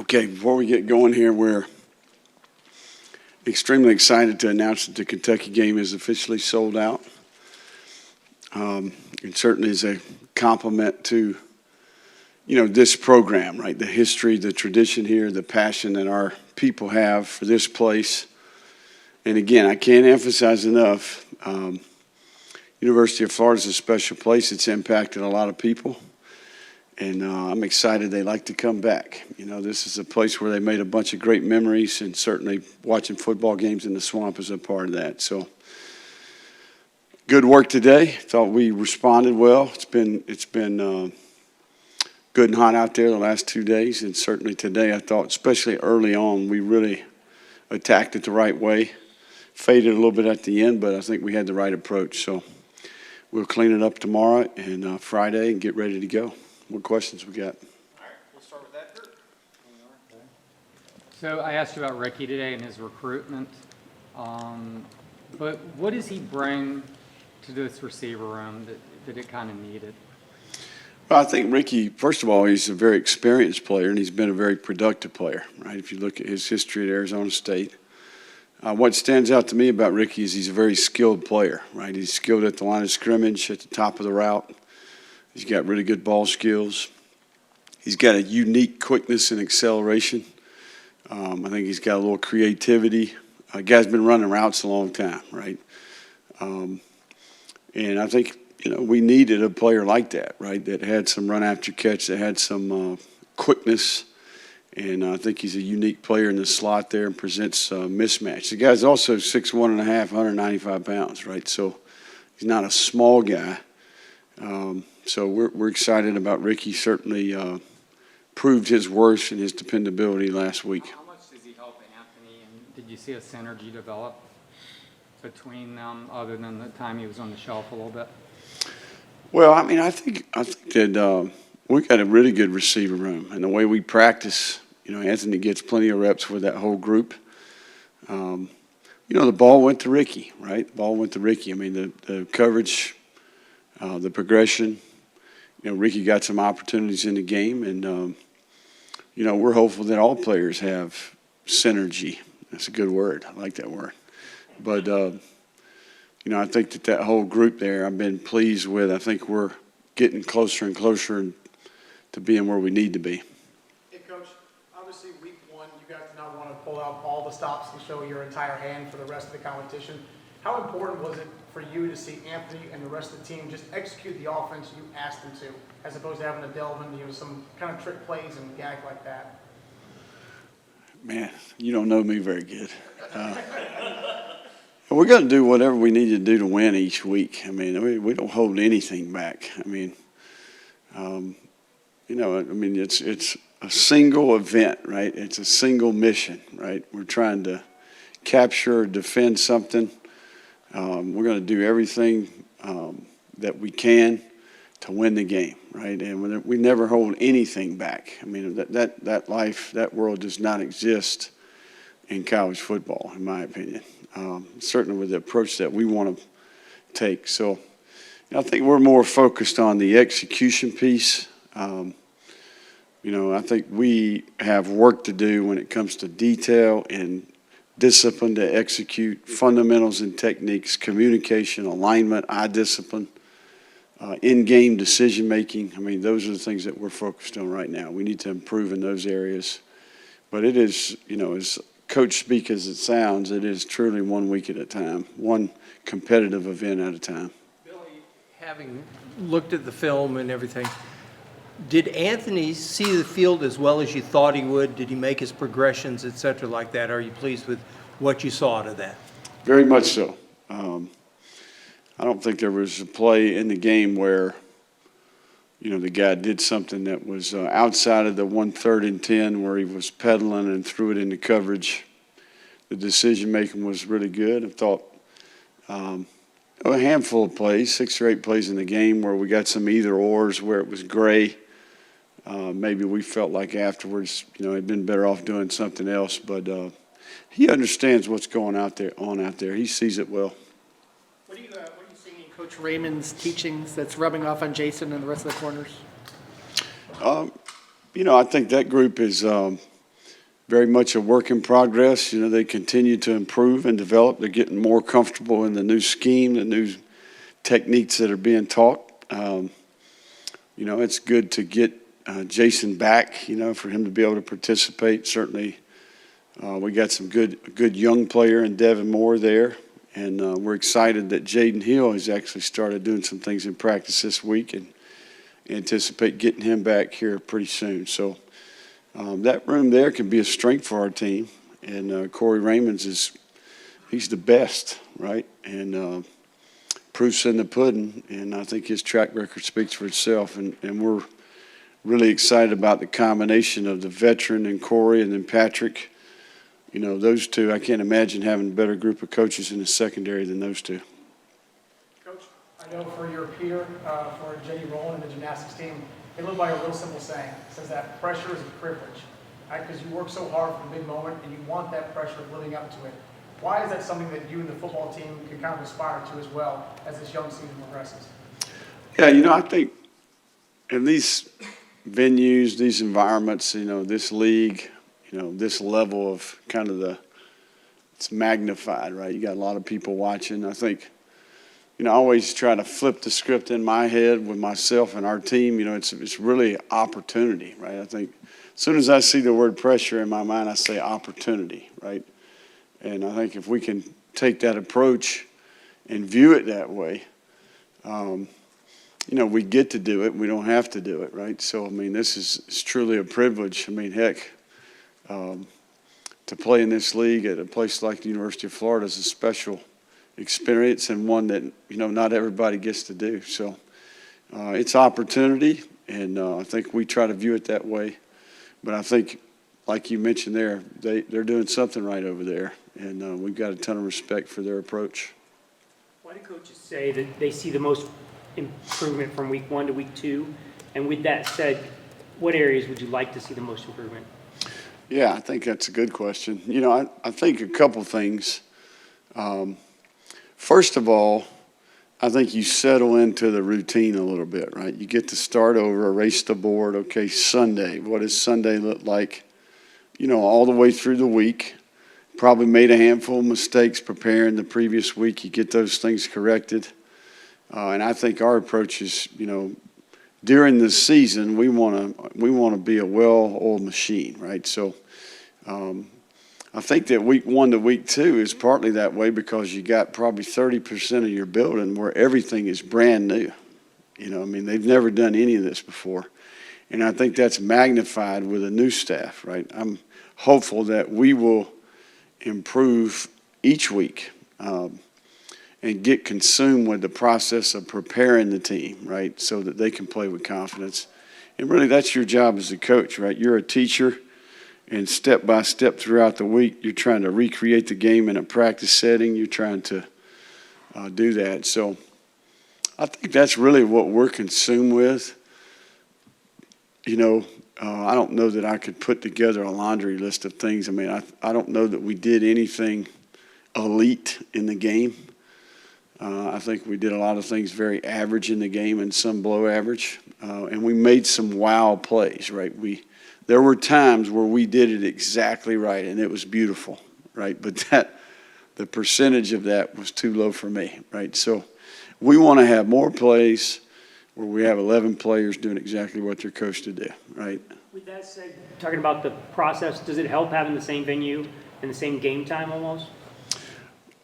Okay, before we get going here, we're extremely excited to announce that the Kentucky game is officially sold out. It certainly is a compliment to, this program, right? The history, the tradition here, the passion that our people have for this place. And again, I can't emphasize enough, University of Florida is a special place. It's impacted a lot of people. And I'm excited they like to come back. This is a place where they made a bunch of great memories, and certainly watching football games in the swamp is a part of that. So good work today. Thought we responded well. It's been good and hot out there the last 2 days, and certainly today I thought, especially early on, we really attacked it the right way. Faded a little bit at the end, but I think we had the right approach. So we'll clean it up tomorrow and Friday and get ready to go. What questions we got? All right, we'll start with that, Kurt. So I asked you about Ricky today and his recruitment, but what does he bring to this receiver room that it kind of needed? Well, I think Ricky, first of all, he's a very experienced player, and he's been a very productive player, right? If you look at his history at Arizona State. What stands out to me about Ricky is he's a very skilled player, right? He's skilled at the line of scrimmage, at the top of the route. He's got really good ball skills. He's got a unique quickness and acceleration. I think he's got a little creativity. Guy's been running routes a long time, right? And I think, we needed a player like that, right, that had some run after catch, that had some quickness. And I think he's a unique player in the slot there and presents a mismatch. The guy's also 6'1.5", 195 pounds, right? So he's not a small guy. So we're excited about Ricky. Certainly proved his worth and his dependability last week. How much does he help Anthony, and did you see a synergy develop between them other than the time he was on the shelf a little bit? Well, I think that we got a really good receiver room, and the way we practice, Anthony gets plenty of reps with that whole group. The ball went to Ricky, right? The ball went to Ricky. The coverage, the progression. Ricky got some opportunities in the game, and, we're hopeful that all players have synergy. That's a good word. I like that word. But, I think that whole group there, I've been pleased with. I think we're getting closer and closer to being where we need to be. Hey, Coach, obviously week one, you guys did not want to pull out all the stops and show your entire hand for the rest of the competition. How important was it for you to see Anthony and the rest of the team just execute the offense you asked them to, as opposed to having to delve into some kind of trick plays and gag like that? Man, you don't know me very good. We're going to do whatever we need to do to win each week. We don't hold anything back. It's a single event, right? It's a single mission, right? We're trying to capture or defend something. We're going to do everything that we can to win the game, right? And we never hold anything back. That life, that world does not exist in college football, in my opinion. Certainly with the approach that we want to take. So I think we're more focused on the execution piece. I think we have work to do when it comes to detail and discipline to execute fundamentals and techniques, communication, alignment, eye discipline, in-game decision-making. Those are the things that we're focused on right now. We need to improve in those areas. But it is, as coach speak as it sounds, it is truly 1 week at a time, one competitive event at a time. Billy, having looked at the film and everything, did Anthony see the field as well as you thought he would? Did he make his progressions, et cetera, like that? Are you pleased with what you saw out of that? Very much so. I don't think there was a play in the game where, the guy did something that was outside of the 1 3rd and 10 where he was pedaling and threw it into coverage. The decision-making was really good. I thought a handful of plays, 6 or 8 plays in the game where we got some either-ors where it was gray. Maybe we felt like afterwards, he'd been better off doing something else. But he understands what's going on out there. He sees it well. What are you seeing in Coach Raymond's teachings that's rubbing off on Jason and the rest of the corners? I think that group is very much a work in progress. You know, they continue to improve and develop. They're getting more comfortable in the new scheme, the new techniques that are being taught. You know, it's good to get Jason back, you know, for him to be able to participate. Certainly, we got some good young player in Devin Moore there. And we're excited that Jaden Hill has actually started doing some things in practice this week, and anticipate getting him back here pretty soon. So that room there can be a strength for our team. And Corey Raymond's he's the best, right? And proof's in the pudding, and I think his track record speaks for itself. And we're really excited about the combination of the veteran and Corey and then Patrick. You know, those two, I can't imagine having a better group of coaches in the secondary than those two. Coach, I know for your peer, for Jenny Rowland and the gymnastics team, they live by a real simple saying. It says that pressure is a privilege, right? Because you work so hard for the big moment and you want that pressure of living up to it. Why is that something that you and the football team can kind of aspire to as well as this young season progresses? Yeah, you know, I think in these venues, these environments, you know, this league, you know, this level of kind of it's magnified, right? You got a lot of people watching. I think, you know, I always try to flip the script in my head with myself and our team. You know, it's really opportunity, right? I think as soon as I see the word pressure in my mind, I say opportunity, right? And I think if we can take that approach and view it that way, you know, we get to do it. We don't have to do it, right? So, I mean, this is truly a privilege. I mean, heck, to play in this league at a place like the University of Florida is a special experience and one that, you know, not everybody gets to do. So it's opportunity, and I think we try to view it that way. But I think, like you mentioned there, they're doing something right over there, and we've got a ton of respect for their approach. Why do coaches say that they see the most improvement from week 1 to week 2? And with that said, what areas would you like to see the most improvement? Yeah, I think that's a good question. You know, I think a couple things. First of all, I think you settle into the routine a little bit, right? You get to start over, erase the board. Okay, Sunday. What does Sunday look like? You know, all the way through the week. Probably made a handful of mistakes preparing the previous week. You get those things corrected. And I think our approach is, you know, during the season, we want to be a well-oiled machine, right? So I think that week 1 to week 2 is partly that way because you got probably 30% of your building where everything is brand new. You know, I mean, they've never done any of this before. And I think that's magnified with a new staff, right? I'm hopeful that we will improve each week and get consumed with the process of preparing the team, right, so that they can play with confidence. And really, that's your job as a coach, right? You're a teacher, and step by step throughout the week, you're trying to recreate the game in a practice setting. You're trying to do that. So I think that's really what we're consumed with. You know, I don't know that I could put together a laundry list of things. I mean, I don't know that we did anything elite in the game. I think we did a lot of things very average in the game and some below average. And we made some wow plays, right? There were times where we did it exactly right, and it was beautiful, right? But the percentage of that was too low for me, right? So we want to have more plays where we have 11 players doing exactly what they're coached to do, right? With that said, talking about the process, does it help having the same venue and the same game time almost?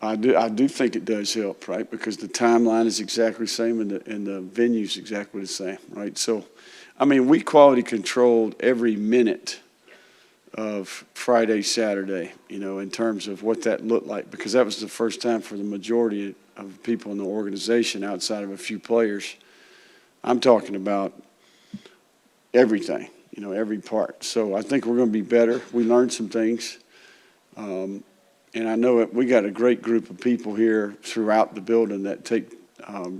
I do think it does help, right? Because the timeline is exactly the same and the venue's exactly the same, right? So, I mean, we quality controlled every minute of Friday, Saturday, you know, in terms of what that looked like, because that was the first time for the majority of people in the organization outside of a few players. I'm talking about everything, you know, every part. So I think we're going to be better. We learned some things. And I know we got a great group of people here throughout the building that take a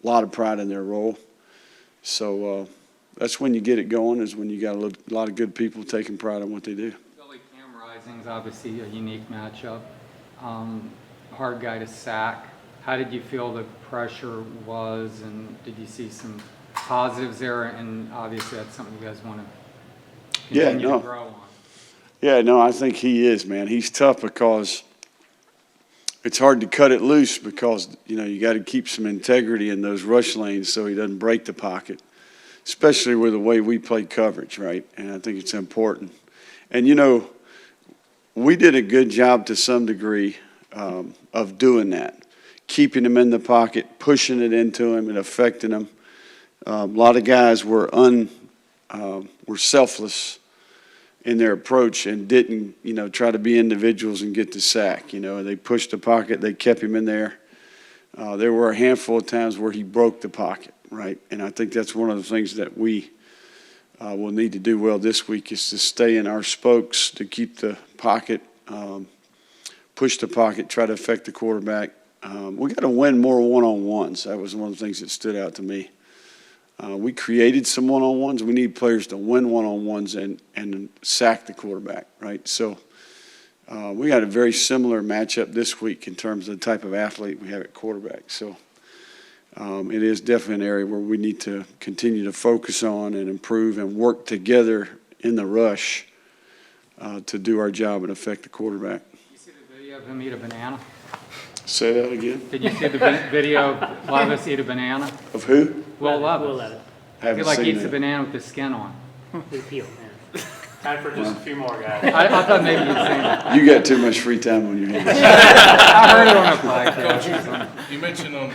lot of pride in their role. So that's when you get it going, is when you got a lot of good people taking pride in what they do. Billy Cam Rising is obviously a unique matchup. Hard guy to sack. How did you feel the pressure was, and did you see some positives there? And obviously that's something you guys want to continue to grow on. Yeah, no, I think he is, man. He's tough because it's hard to cut it loose because, you got to keep some integrity in those rush lanes so he doesn't break the pocket, especially with the way we play coverage, right? And I think it's important. And, we did a good job to some degree of doing that, keeping him in the pocket, pushing it into him and affecting him. A lot of guys were selfless in their approach and didn't, try to be individuals and get the sack. They pushed the pocket, they kept him in there. There were a handful of times where he broke the pocket, right? And I think that's one of the things that we will need to do well this week is to stay in our spokes, to keep the pocket, push the pocket, try to affect the quarterback. We got to win more one-on-ones. That was one of the things that stood out to me. We created some one-on-ones. We need players to win one-on-ones and sack the quarterback, right? So we got a very similar matchup this week in terms of the type of athlete we have at quarterback. So it is definitely an area where we need to continue to focus on and improve and work together in the rush to do our job and affect the quarterback. You see the video of him eat a banana? Say that again? Did you see the video of Levis eat a banana? Of who? Will Levis. We'll let it. He Haven't like seen eats the that. banana with the skin on. We peel, man. Time for just a few more, guys. I thought maybe you'd seen it. You got too much free time on your hands. I heard it on a podcast. You mentioned on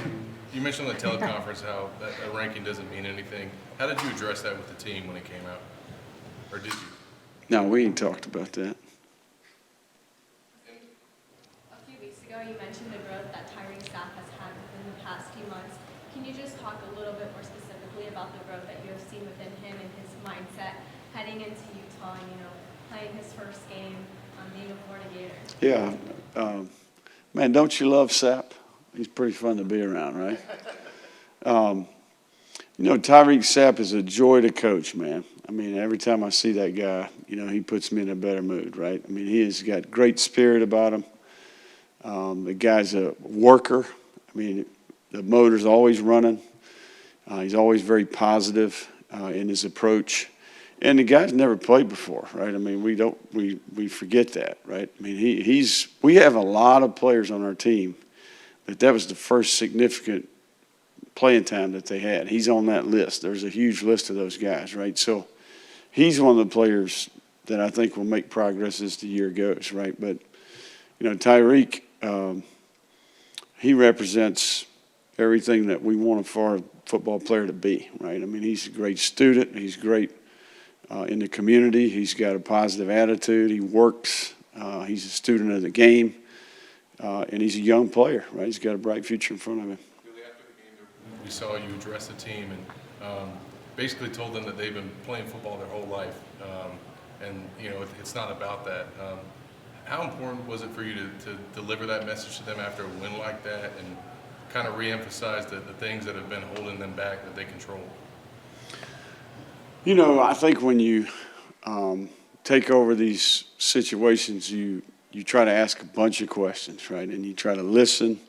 the teleconference how that ranking doesn't mean anything. How did you address that with the team when it came out? Or did you? No, we ain't talked about that. A few weeks ago, you mentioned the growth that Tyreek staff has had within the past few months. Can you just talk a little bit more specifically about the growth that you have seen within him and his mindset heading into Utah and, playing his first game, being a Florida Gator? Yeah. Man, don't you love Sapp? He's pretty fun to be around, right? Tyreek Sapp is a joy to coach, man. I mean, every time I see that guy, he puts me in a better mood, right? I mean, he has got great spirit about him. The guy's a worker. I mean, the motor's always running. He's always very positive in his approach. And the guy's never played before, right? I mean, we forget that, right? I mean, we have a lot of players on our team that was the first significant playing time that they had. He's on that list. There's a huge list of those guys, right? So he's one of the players that I think will make progress as the year goes, right? But, Tyreek, he represents everything that we want for a football player to be, right? I mean, he's a great student. He's great in the community. He's got a positive attitude. He works. He's a student of the game. And he's a young player, right? He's got a bright future in front of him. Really, after the game, we saw you address the team and basically told them that they've been playing football their whole life. It's not about that. How important was it for you to deliver that message to them after a win like that and kind of reemphasize the things that have been holding them back that they control? I think when you take over these situations, you try to ask a bunch of questions, right? And you try to listen,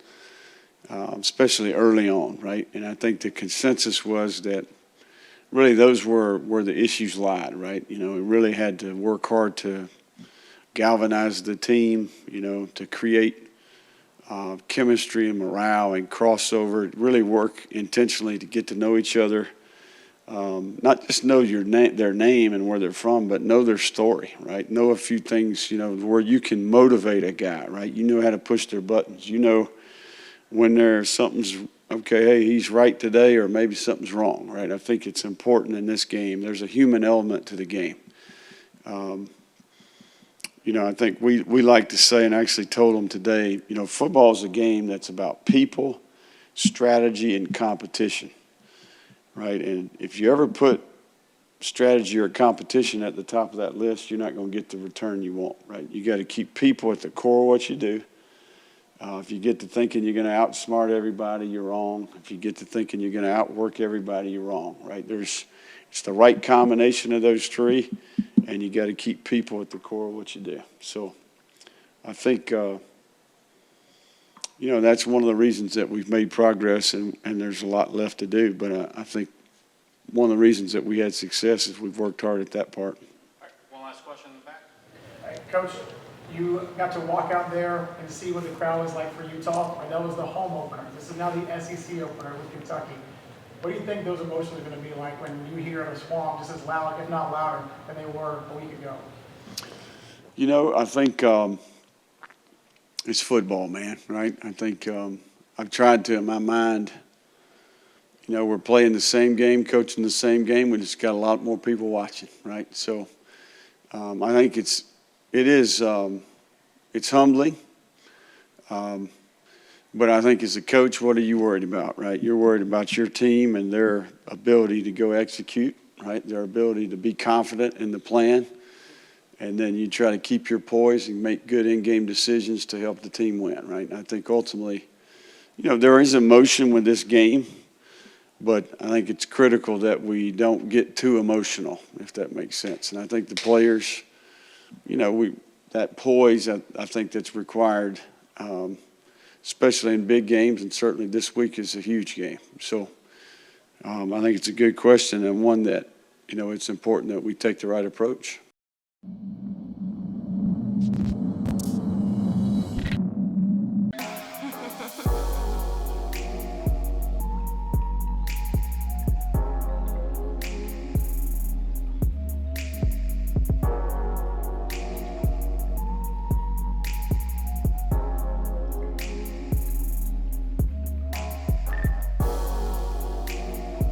especially early on, right? And I think the consensus was that really those were where the issues lied, right? We really had to work hard to galvanize the team, to create chemistry and morale and crossover, really work intentionally to get to know each other. Not just know their name and where they're from, but know their story, right? Know a few things, where you can motivate a guy, right? You know how to push their buttons. When there's something's okay, hey, he's right today, or maybe something's wrong, right? I think it's important in this game. There's a human element to the game. I think we like to say, and I actually told them today, football is a game that's about people, strategy, and competition. Right, and if you ever put strategy or competition at the top of that list, you're not going to get the return you want, right? You got to keep people at the core of what you do. If you get to thinking you're going to outsmart everybody, you're wrong. If you get to thinking you're going to outwork everybody, you're wrong, right? It's the right combination of those three, and you got to keep people at the core of what you do. So I think that's one of the reasons that we've made progress, and there's a lot left to do. But I think one of the reasons that we had success is we've worked hard at that part. All right, one last question in the back. Coach, you got to walk out there and see what the crowd was like for Utah. Right? That was the home opener. This is now the SEC opener with Kentucky. What do you think those emotions are going to be like when you hear the Swamp just as loud, if not louder, than they were a week ago? You know, I think it's football, man, right? I think I've tried to, in my mind, you know, we're playing the same game, coaching the same game. We just got a lot more people watching, right? So I think it's humbling. But I think as a coach, what are you worried about, right? You're worried about your team and their ability to go execute, right? Their ability to be confident in the plan. And then you try to keep your poise and make good in-game decisions to help the team win, right? And I think ultimately, you know, there is emotion with this game, but I think it's critical that we don't get too emotional, if that makes sense. And I think the players, you know, that poise, I think that's required, especially in big games, and certainly this week is a huge game. So I think it's a good question and one that, you know, it's important that we take the right approach.